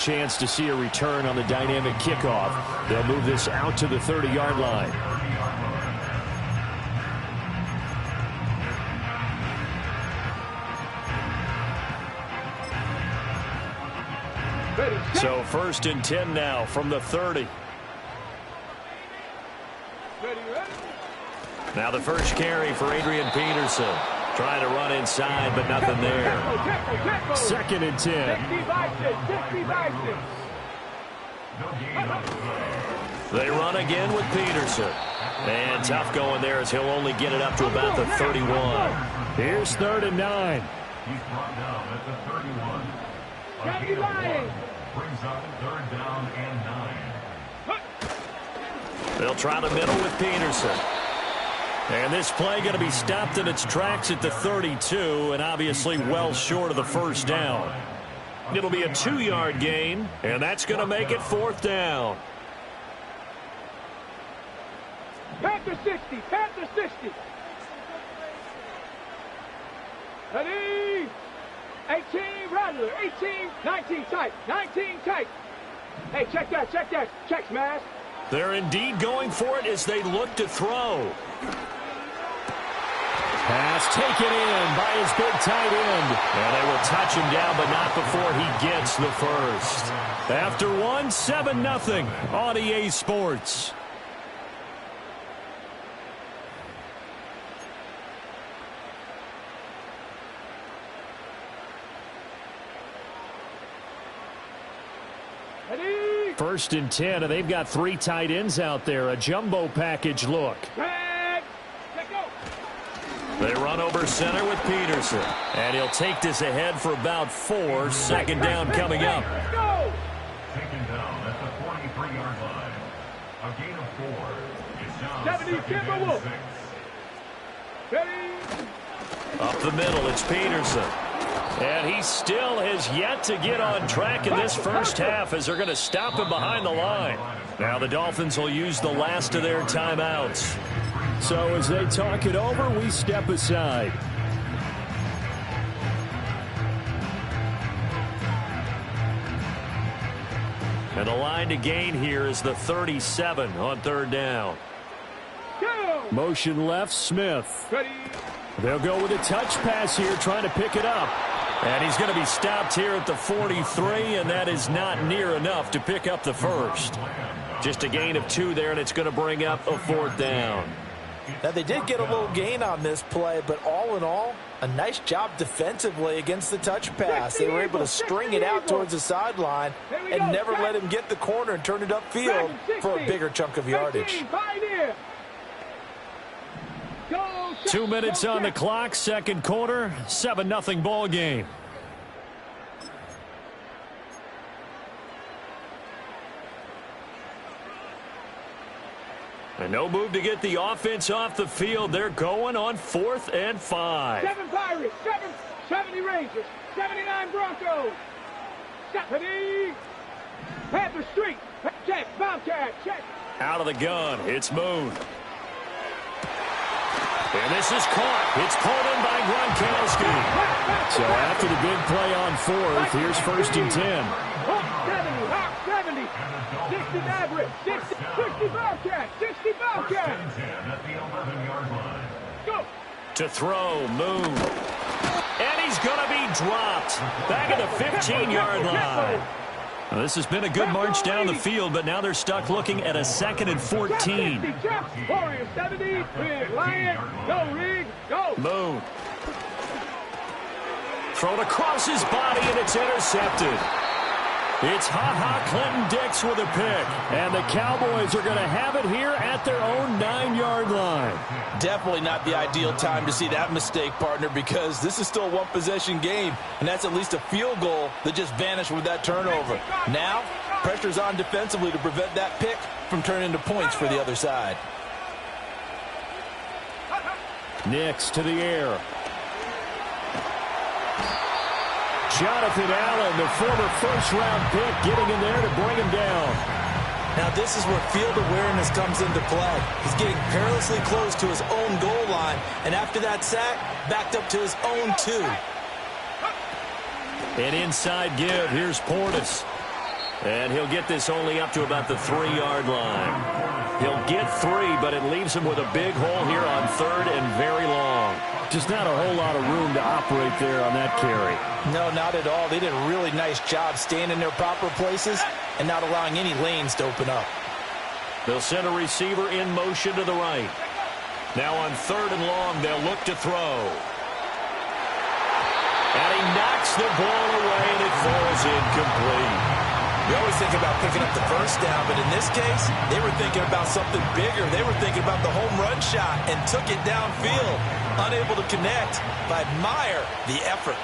Chance to see a return on the dynamic kickoff. They'll move this out to the 30-yard line. So 1st and 10 now from the 30. Now the first carry for Adrian Peterson. Trying to run inside, but nothing there. 2nd and 10. They run again with Peterson. And tough going there as he'll only get it up to about the 31. Here's 3rd and 9. He's brought down at the 31. Brings up 3rd down and 9. They'll try the middle with Peterson. And this play going to be stopped in its tracks at the 32, and obviously well short of the first down. It'll be a 2-yard gain, and that's going to make it 4th down. Panther 60, Panther 60. Ready? 18, Rattler, 18, 19 tight, 19 tight. Hey, check that, check smash. They're indeed going for it as they look to throw. Pass taken in by his big tight end. And they will touch him down, but not before he gets the first. After 7-0 on EA Sports. Ready? 1st and 10, and they've got 3 tight ends out there. A jumbo package look. They run over center with Peterson. And he'll take this ahead for about 4. 2nd down coming up. Taken down at the 43-yard line. A gain of 4. It's down 2nd and 6. Up the middle, it's Peterson. And he still has yet to get on track in this first half as they're going to stop him behind the line. Now the Dolphins will use the last of their timeouts. So as they talk it over, we step aside. And the line to gain here is the 37 on 3rd down. Motion left, Smith. They'll go with a touch pass here, trying to pick it up. And he's going to be stopped here at the 43, and that is not near enough to pick up the first. Just a gain of 2 there, and it's going to bring up a 4th down. Now, they did get a little gain on this play, but all in all, a nice job defensively against the touch pass. They were able to string it out towards the sideline and never let him get the corner and turn it upfield for a bigger chunk of yardage. 2 minutes on the clock, 2nd quarter, 7-0 ball game. And no move to get the offense off the field. They're going on 4th and 5. 7 Pirates, 70 Rangers, 79 Broncos. 70 Panther Street, check, Bobcat, check. Out of the gun, it's Moon. And this is caught. It's pulled in by Gronkowski. So after the big play on 4th, here's 1st and 10. 70, 60 Maverick, 60 Bobcat, 60 Bobcat. At the 11-yard line. Go. To throw, Moon. And he's going to be dropped. Back at the 15-yard line. Well, this has been a good march down the field, but now they're stuck looking at a 2nd and 14. Warriors 70, Rig, Lion, go Rig, go. Moon. Thrown across his body, and it's intercepted. It's Ha-Ha Clinton-Dix with a pick. And the Cowboys are going to have it here at their own 9-yard line. Definitely not the ideal time to see that mistake, partner, because this is still a one-possession game, and that's at least a field goal that just vanished with that turnover. Now, pressure's on defensively to prevent that pick from turning into points for the other side. Nix to the air. Jonathan Allen, the former first-round pick, getting in there to bring him down. Now this is where field awareness comes into play. He's getting perilously close to his own goal line, and after that sack, backed up to his own 2. An inside give. Here's Portis. And he'll get this only up to about the 3-yard line. He'll get 3, but it leaves him with a big hole here on 3rd and very long. Just not a whole lot of room to operate there on that carry. No, not at all. They did a really nice job staying in their proper places and not allowing any lanes to open up. They'll send a receiver in motion to the right. Now on 3rd and long, they'll look to throw. And he knocks the ball away, and it falls incomplete. We always think about picking up the first down, but in this case, they were thinking about something bigger. They were thinking about the home run shot and took it downfield. Unable to connect, but admire the effort.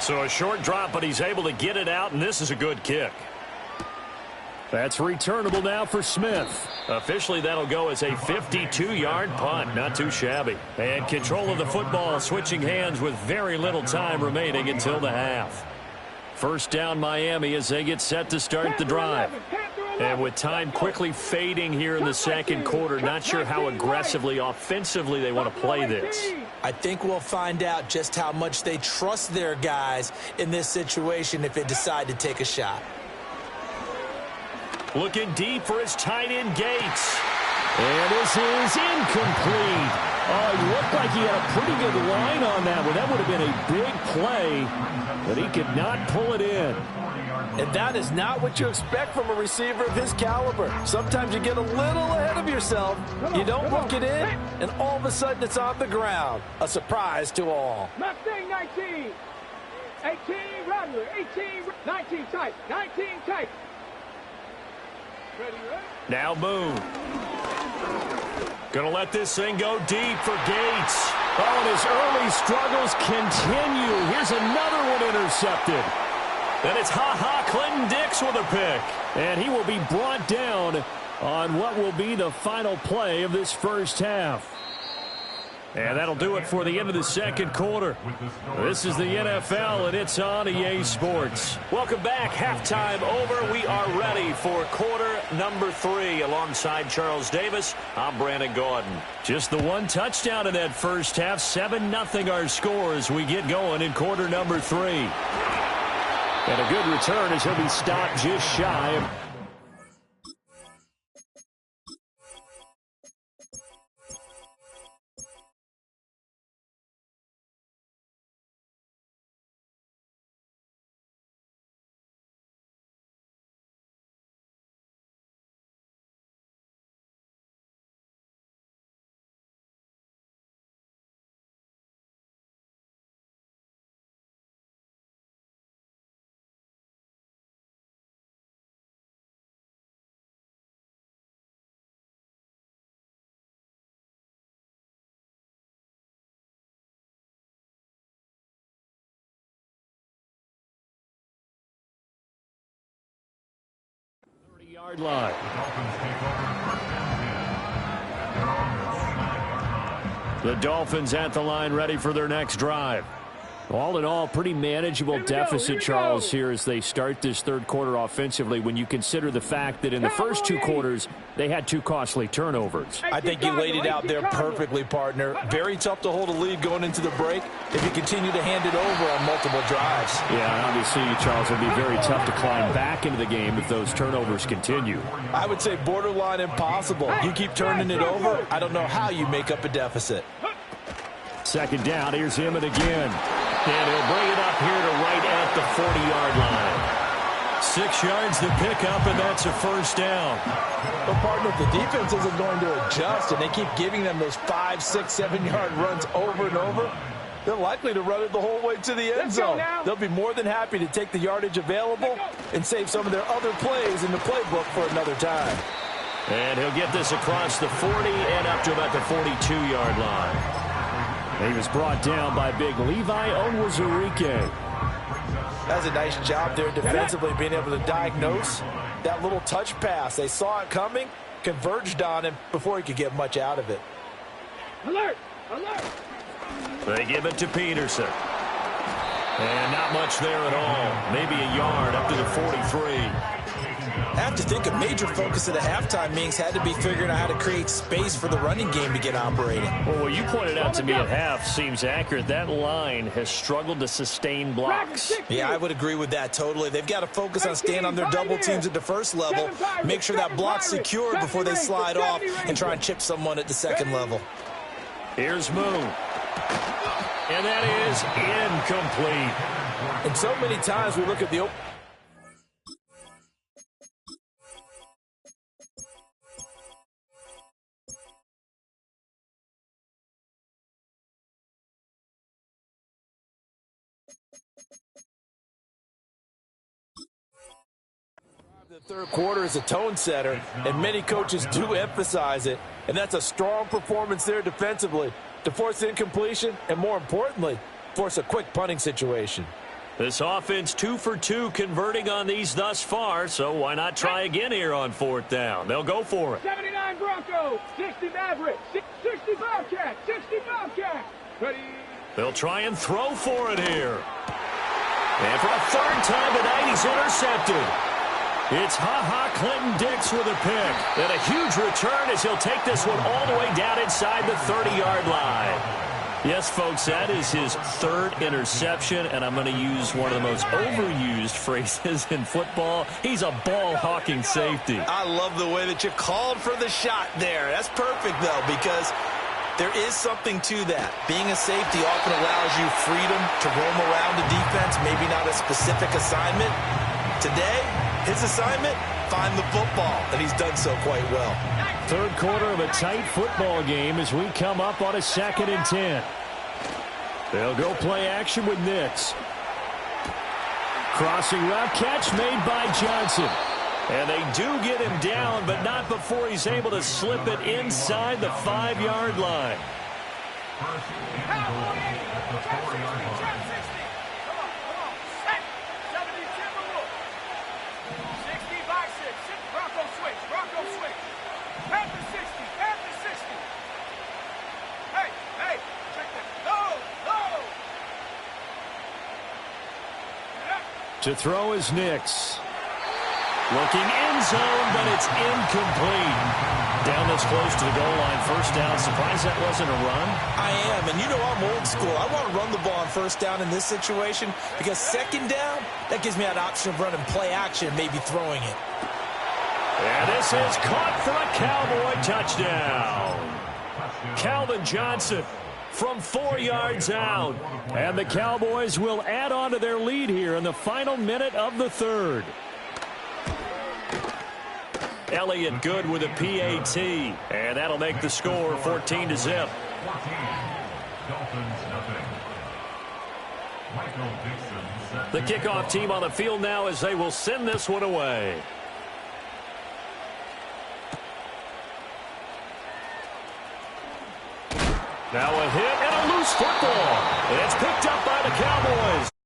So a short drop, but he's able to get it out, and this is a good kick. That's returnable now for Smith. Officially, that'll go as a 52-yard punt. Not too shabby. And control of the football switching hands with very little time remaining until the half. First down Miami as they get set to start the drive. And with time quickly fading here in the second quarter, not sure how aggressively, offensively they want to play this. I think we'll find out just how much they trust their guys in this situation if they decide to take a shot. Looking deep for his tight end Gates. And this is incomplete. Oh, he looked like he had a pretty good line on that one. That would have been a big play, but he could not pull it in. And that is not what you expect from a receiver of his caliber. Sometimes you get a little ahead of yourself. You don't look it in, and all of a sudden it's on the ground. A surprise to all. Mustang 19. 18, Rattler. 18, 19 tight. 19 tight. Ready? Now Boone. Gonna let this thing go deep for Gates. Oh, and his early struggles continue. Here's another one intercepted. Then it's Clinton Dix with a pick. And he will be brought down on what will be the final play of this first half. And that'll do it for the end of the second quarter. This is the NFL, and it's on EA Sports. Welcome back. Halftime over. We are ready for quarter number 3. Alongside Charles Davis, I'm Brandon Gaudin. Just the one touchdown in that first half. 7-0 our score as we get going in quarter number 3. And a good return as he'll be stopped just shy of... Yard line. The Dolphins at the line ready for their next drive. All in all, pretty manageable deficit, Charles, here as they start this third quarter offensively when you consider the fact that in the first 2 quarters, they had 2 costly turnovers. I think you laid it out there perfectly, partner. Very tough to hold a lead going into the break if you continue to hand it over on multiple drives. Yeah, and obviously, Charles, it would be very tough to climb back into the game if those turnovers continue. I would say borderline impossible. You keep turning it over, I don't know how you make up a deficit. Second down, here's him and again. And he'll bring it up here to right at the 40-yard line. 6 yards to pick up, and that's a first down. But, partner, if the defense isn't going to adjust and they keep giving them those 5, 6, 7-yard runs over and over, they're likely to run it the whole way to the end zone. They'll be more than happy to take the yardage available and save some of their other plays in the playbook for another time. And he'll get this across the 40 and up to about the 42-yard line. He was brought down by big Levi Onwuzurike. That's a nice job there defensively, being able to diagnose that little touch pass. They saw it coming, converged on him before he could get much out of it. Alert! Alert! They give it to Peterson. And not much there at all. Maybe a yard up to the 43. I have to think a major focus of the halftime meetings had to be figuring out how to create space for the running game to get operating. Well, what you pointed out to me at half seems accurate. That line has struggled to sustain blocks. Yeah, I would agree with that totally. They've got to focus on staying on their double teams at the first level, make sure that block's secured before they slide off and try and chip someone at the second level. Here's Moon. And that is incomplete. And so many times we look at the the third quarter is a tone setter, and many coaches do emphasize it, and that's a strong performance there defensively to force incompletion and, more importantly, force a quick punting situation. This offense 2 for 2 converting on these thus far, so why not try again here on fourth down? They'll go for it. 79 Broncos, 60 Mavericks, 60 Bobcats, 60 Bobcats. Ready? They'll try and throw for it here. And for a third time tonight, he's intercepted. It's Ha-Ha Clinton-Dix with a pick. And a huge return as he'll take this one all the way down inside the 30-yard line. Yes, folks, that is his third interception, and I'm going to use one of the most overused phrases in football. He's a ball-hawking safety. I love the way that you called for the shot there. That's perfect, though, because there is something to that. Being a safety often allows you freedom to roam around the defense, maybe not a specific assignment. Today, his assignment, find the football, and he's done so quite well. Third quarter of a tight football game as we come up on a 2nd and 10. They'll go play action with Nix. Crossing route catch made by Johnson. And they do get him down, but not before he's able to slip it inside the 5-yard line. First and goal at the 4-yard line. To throw is Nix. Looking end zone, but it's incomplete. Down this close to the goal line, first down. Surprised that wasn't a run? I am, and you know I'm old school. I want to run the ball on first down in this situation because second down, that gives me an option of running play action, maybe throwing it. And this is caught for a Cowboy touchdown. Calvin Johnson from 4 yards out. And the Cowboys will add on to their lead here in the final minute of the third. Elliott good with a PAT. And that'll make the score 14-0. 14. Dolphins nothing. Michael Dixon set The kickoff team on the field now as they will send this one away. Now a hit and a loose football. And it's picked up by the Cowboys.